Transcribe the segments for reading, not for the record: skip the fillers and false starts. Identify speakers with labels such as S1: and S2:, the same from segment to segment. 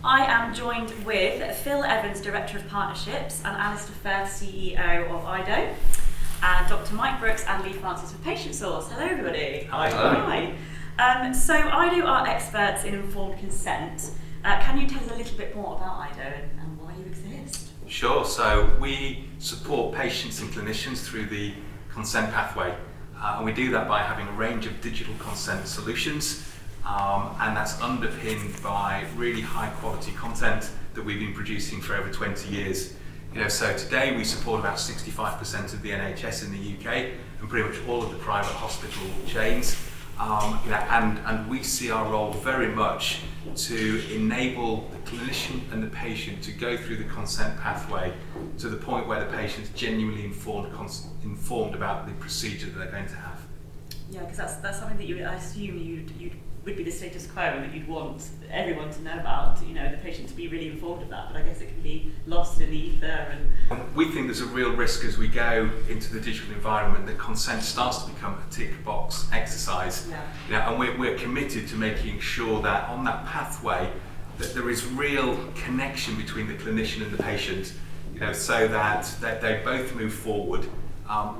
S1: I am joined with Phil Evans, Director of Partnerships, and Alistair Firth, CEO of Eido, and Dr. Mike Brooks and Lee Francis of PatientSource. Hello, everybody.
S2: Hi.
S1: Hi. So Eido are experts in informed consent. Can you tell us a little bit more about Eido and why you exist?
S2: Sure. So we support patients and clinicians through the consent pathway, and we do that by having a range of digital consent solutions. And that's underpinned by really high quality content that we've been producing for over 20 years. So today we support about 65% of the NHS in the UK and pretty much all of the private hospital chains. And we see our role very much to enable the clinician and the patient to go through the consent pathway to the point where the patient's genuinely informed about the procedure that they're going to have.
S1: Yeah, because that's something that I assume you'd would be the status quo, and that you'd want everyone to know about, the patient to be really informed of that, but I guess it can be lost in the ether. And
S2: we think there's a real risk as we go into the digital environment that consent starts to become a tick box exercise. And we're committed to making sure that on that pathway that there is real connection between the clinician and the patient, so that they both move forward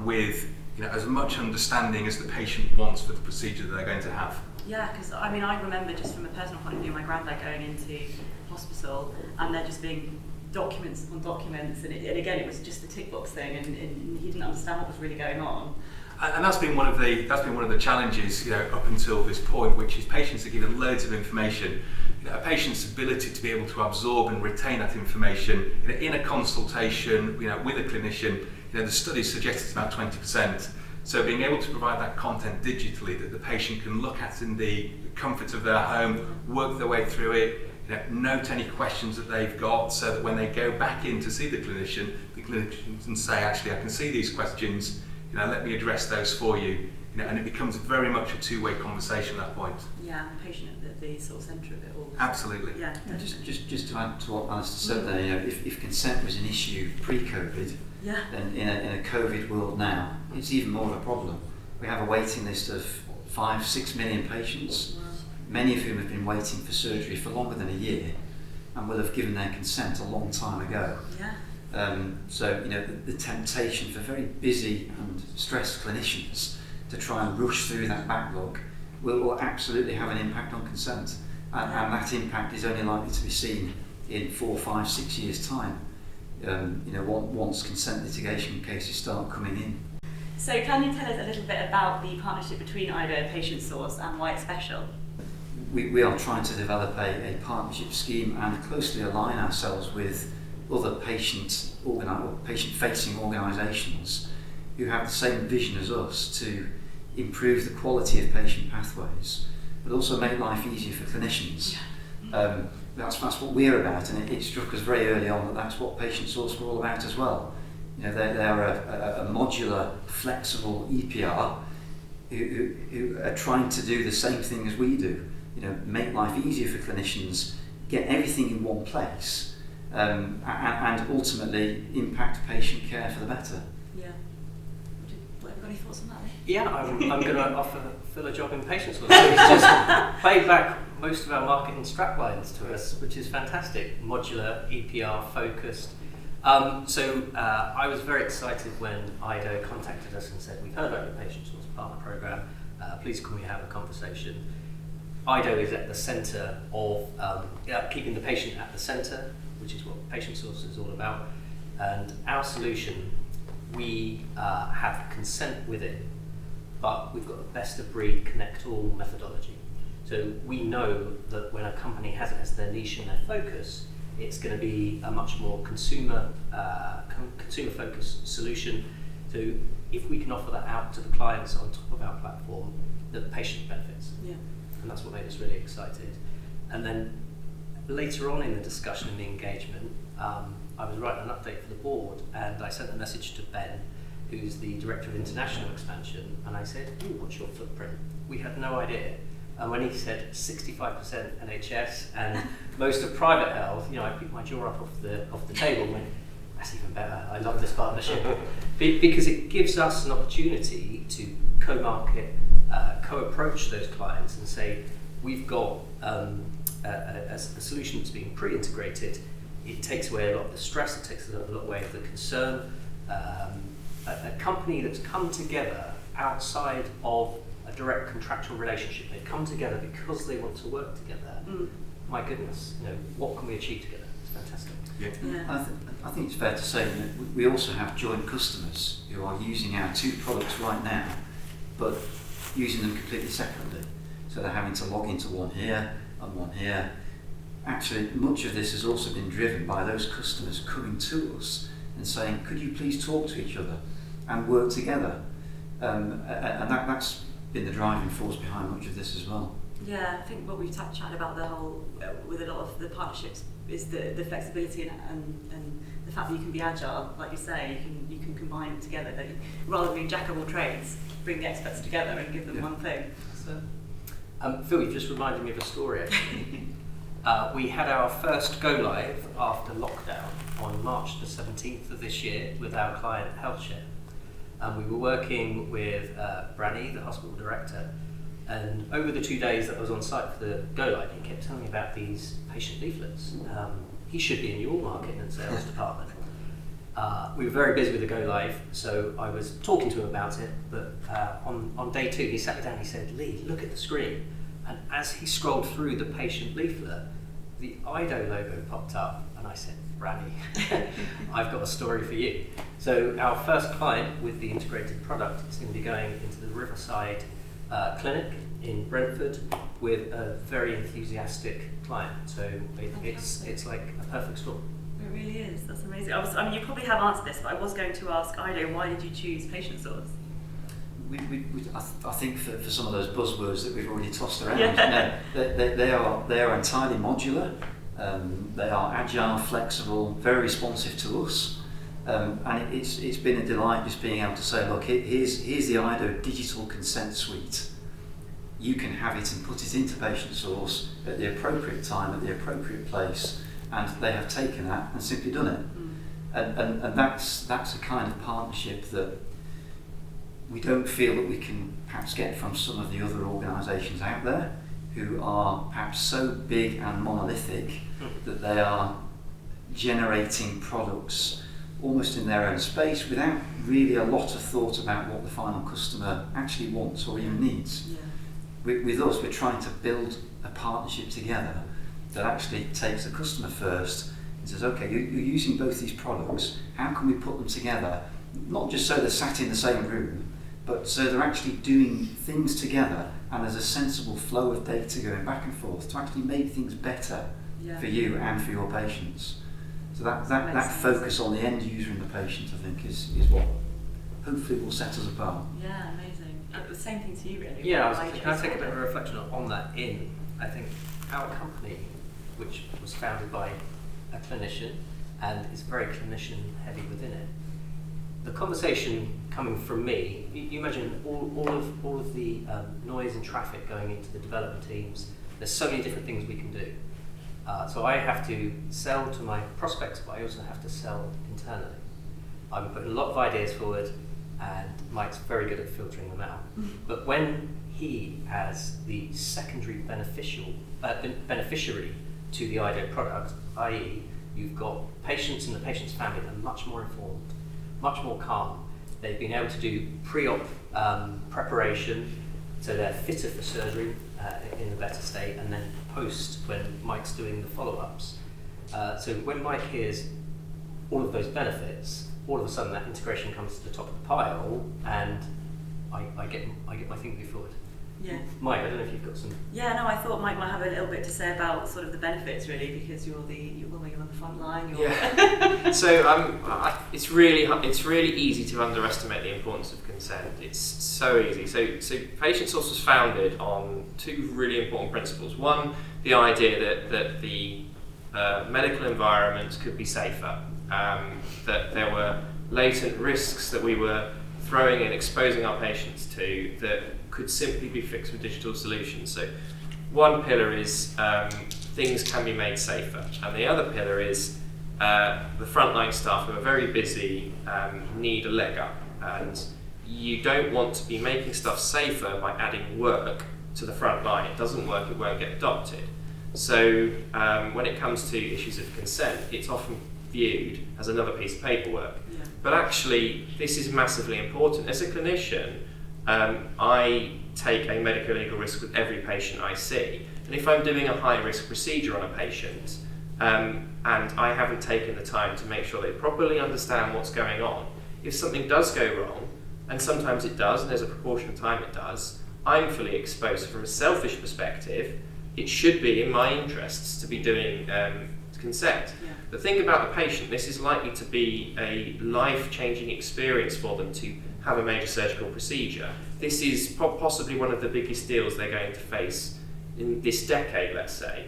S2: with as much understanding as the patient wants for the procedure that they're going to have.
S1: Yeah, because I remember just from a personal point of view, my granddad going into hospital and there just being documents upon documents, and again it was just the tick box thing, and he didn't understand what was really going on.
S2: And that's been one of the challenges, up until this point, which is patients are given loads of information. A patient's ability to be able to absorb and retain that information in a consultation, with a clinician, the studies suggest it's about 20%. So being able to provide that content digitally that the patient can look at in the comfort of their home, work their way through it, note any questions that they've got, so that when they go back in to see the clinician can say, actually, I can see these questions, let me address those for you. And it becomes very much a two-way conversation at that point.
S1: Yeah, and the patient at the sort of centre of it all.
S2: Absolutely.
S1: Yeah.
S3: Just to add to what Alistair said there, if consent was an issue pre-COVID, then in a COVID world now, it's even more of a problem. We have a waiting list of 5-6 million patients, many of whom have been waiting for surgery for longer than a year and will have given their consent a long time ago. So the temptation for very busy and stressed clinicians to try and rush through that backlog will absolutely have an impact on consent, and that impact is only likely to be seen in 4, 5, 6 years' time. Once consent litigation cases start coming in.
S1: So can you tell us a little bit about the partnership between Eido and PatientSource and why it's special?
S3: We are trying to develop a partnership scheme and closely align ourselves with other patient-facing organisations who have the same vision as us to improve the quality of patient pathways, but also make life easier for clinicians. That's what we're about, and it struck us very early on that that's what PatientSource were all about as well. They're a modular, flexible EPR who are trying to do the same thing as we do. Make life easier for clinicians, get everything in one place, and ultimately impact patient care for the better.
S1: Yeah. Have you got any thoughts on that?
S4: Yeah, I'm going to offer Phil a job in PatientSource. So he's just played back most of our marketing straplines to us, which is fantastic. Modular, EPR focused. I was very excited when Eido contacted us and said, we've heard about your PatientSource partner program, please can we have a conversation? Eido is at the centre of keeping the patient at the centre, which is what PatientSource is all about. And our solution, we have consent with it, but we've got the best of breed connect all methodology. So we know that when a company has it as their niche and their focus, it's going to be a much more consumer focused solution. So if we can offer that out to the clients on top of our platform, the patient benefits. And that's what made us really excited. And then later on in the discussion and the engagement, I was writing an update for the board, and I sent a message to Ben, who's the Director of International Expansion, and I said, what's your footprint? We had no idea. And when he said 65% NHS and most of private health, I picked my jaw up off the table and went, that's even better, I love this partnership. Because it gives us an opportunity to co-market, co-approach those clients and say, we've got a solution that's being pre-integrated, it takes away a lot of the stress, it takes a lot away of the concern. A company that's come together outside of a direct contractual relationship, they've come together because they want to work together. My goodness, what can we achieve together? It's fantastic.
S1: Yeah.
S3: I think it's fair to say that we also have joint customers who are using our two products right now, but using them completely separately. So they're having to log into one here and one here. Actually, much of this has also been driven by those customers coming to us and saying, could you please talk to each other and work together? And that's been the driving force behind much of this as well.
S1: Yeah, I think what we've chatted about the whole, with a lot of the partnerships, is the flexibility and the fact that you can be agile, like you say, you can combine them together. That rather than being jack of all trades, bring the experts together and give them one thing. So.
S4: Phil, you've just reminded me of a story actually. We had our first go live after lockdown on March the 17th of this year with our client HealthShare. And we were working with Branny, the hospital director, and over the 2 days that I was on site for the go live, he kept telling me about these patient leaflets. He should be in your marketing and sales department. We were very busy with the go live, so I was talking to him about it, but on day 2 he sat me down and he said, Lee, look at the screen. And as he scrolled through the patient leaflet, the Eido logo popped up, and I said, Branny, I've got a story for you. So our first client with the integrated product is going to be going into the Riverside clinic in Brentford with a very enthusiastic client. So it's like a perfect storm.
S1: It really is. That's amazing. I mean, you probably have answered this, but I was going to ask Eido, why did you choose PatientSource?
S3: I think for some of those buzzwords that we've already tossed around, they are entirely modular. They are agile, flexible, very responsive to us, and it's been a delight just being able to say, look, here's the Eido digital consent suite. You can have it and put it into PatientSource at the appropriate time, at the appropriate place, and they have taken that and simply done it. And that's a kind of partnership that we don't feel that we can perhaps get from some of the other organisations out there who are perhaps so big and monolithic that they are generating products almost in their own space without really a lot of thought about what the final customer actually wants or even needs.
S1: Yeah.
S3: With us, we're trying to build a partnership together that actually takes the customer first and says, okay, you're using both these products, how can we put them together? Not just so they're sat in the same room, but so they're actually doing things together and there's a sensible flow of data going back and forth to actually make things better for you and for your patients. So that focus on the end user and the patient, I think, is what hopefully will set us apart.
S1: Yeah, amazing. The same thing to you, really.
S4: Yeah, can I take a bit of a reflection on that? I think our company, which was founded by a clinician and is very clinician heavy within it, the conversation coming from me, you imagine all of the noise and traffic going into the development teams. There's so many different things we can do. So I have to sell to my prospects, but I also have to sell internally. I'm putting a lot of ideas forward, and Mike's very good at filtering them out. But when he, as the secondary beneficiary to the Eido product, i.e. you've got patients and the patient's family that are much more informed, much more calm. They've been able to do pre-op preparation, so they're fitter for surgery in a better state, and then post when Mike's doing the follow-ups. So when Mike hears all of those benefits, all of a sudden that integration comes to the top of the pile, and I get my thing moved forward.
S1: Yeah.
S4: Mike, I don't know if you've got some.
S1: Yeah, no, I thought Mike might have a little bit to say about sort of the benefits, really, because you're on the front line.
S5: Yeah. So it's really easy to underestimate the importance of consent. It's so easy. So PatientSource was founded on two really important principles. One, the idea that the medical environments could be safer, that there were latent risks that we were throwing in, exposing our patients to, that could simply be fixed with digital solutions. So one pillar is things can be made safer, and the other pillar is the frontline staff who are very busy need a leg up, and you don't want to be making stuff safer by adding work to the front line. It doesn't work, it won't get adopted. So when it comes to issues of consent, it's often viewed as another piece of paperwork.
S1: Yeah.
S5: But actually, this is massively important. As a clinician, I take a medical legal risk with every patient I see. And if I'm doing a high risk procedure on a patient, and I haven't taken the time to make sure they properly understand what's going on, if something does go wrong, and sometimes it does, and there's a proportion of time it does, I'm fully exposed. So from a selfish perspective, it should be in my interests to be doing consent.
S1: Yeah.
S5: But think about the patient. This is likely to be a life-changing experience for them to have a major surgical procedure. This is possibly one of the biggest deals they're going to face in this decade, let's say.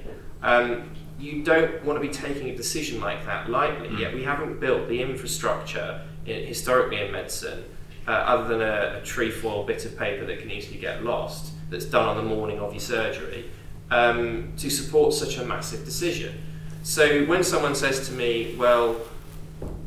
S5: You don't want to be taking a decision like that lightly, yet we haven't built the infrastructure historically in medicine, other than a trefoil bit of paper that can easily get lost, that's done on the morning of your surgery, to support such a massive decision. So when someone says to me, well,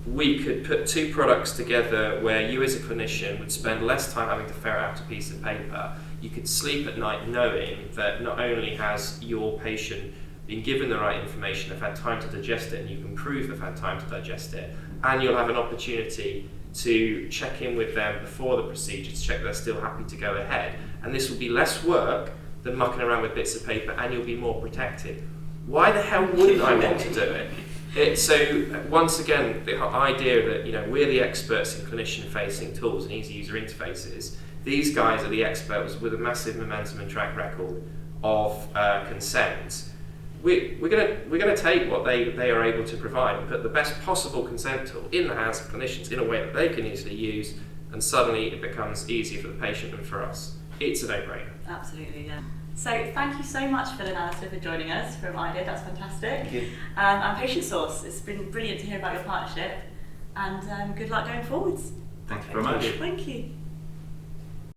S5: we could put two products together where you as a clinician would spend less time having to ferret out a piece of paper, you could sleep at night knowing that not only has your patient been given the right information, they've had time to digest it, and you can prove they've had time to digest it, and you'll have an opportunity to check in with them before the procedure to check they're still happy to go ahead. And this will be less work than mucking around with bits of paper, and you'll be more protected. Why the hell wouldn't I want to do it? So once again, the idea that we're the experts in clinician-facing tools and easy user interfaces. These guys are the experts with a massive momentum and track record of consent. We're going to take what they are able to provide and put the best possible consent tool in the hands of clinicians in a way that they can easily use, and suddenly it becomes easier for the patient and for us. It's a no-brainer.
S1: Absolutely, yeah. So thank you so much, Phil and Alistair, for joining us from Eido. That's fantastic.
S3: Thank you.
S1: And PatientSource, it's been brilliant to hear about your partnership, and good luck going forwards.
S2: Thank you very much.
S1: Thank you.